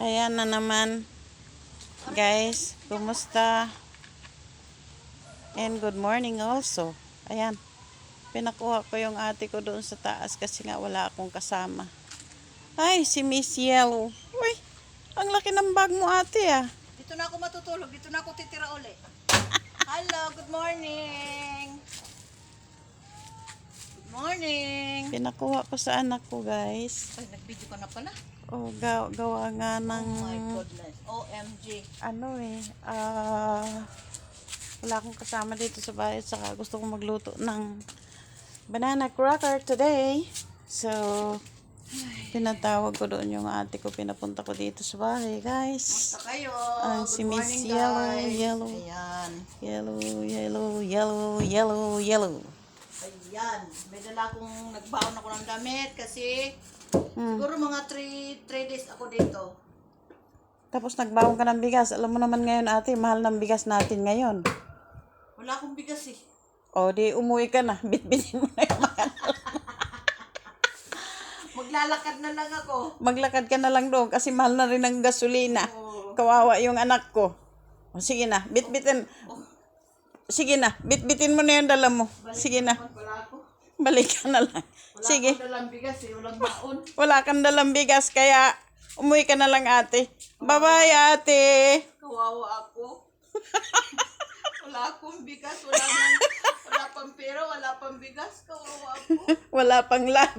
Ayan na naman. Guys, kumusta? And good morning also. Ayan. Pinakuha ko yung ate ko doon sa taas kasi nga wala akong kasama. Ay, si Miss Yellow. Uy, ang laki ng bag mo ate ah. Dito na ako matutulog. Dito na ako titira uli. Hello, good morning. Good morning. Pinakuha ko sa anak ko guys. Ay, nag-video ka na pala. Oh, gawa nga ng... Oh my goodness. OMG. Ano wala akong kasama dito sa bahay. Saka gusto kong magluto ng banana cracker today. So, pinatawag ko doon yung ate ko. Pinapunta ko dito sa bahay, guys. Basta kayo. Ang Good si Miss morning, Yellow, guys. Yellow. Ayan. Yellow. Ayan. May dala akong nagbaon ako ng damit kasi siguro mga 3 days ako dito. Tapos nagbaon ka ng bigas. Alam mo naman ngayon ate, mahal ng bigas natin ngayon. Wala akong bigas eh. O di umuwi ka na. Bitbitin mo na yung mahal. Maglalakad na lang ako. Maglakad ka na lang doon kasi mahal na rin ang gasolina. Kawawa yung anak ko. O, sige na, bitbitin. Sige na, bitbitin mo na yung dala mo. Sige na, Wala ako. balik ka na lang. Wala Sige, akong dalang bigas eh. Walang baon. wala kang dalang bigas kaya umuwi ka na lang ate. Bye-bye ate. Kawawa ako. Wala akong bigas. Wala pang pera. Wala pang bigas. Kawawa ako. Wala pang lab.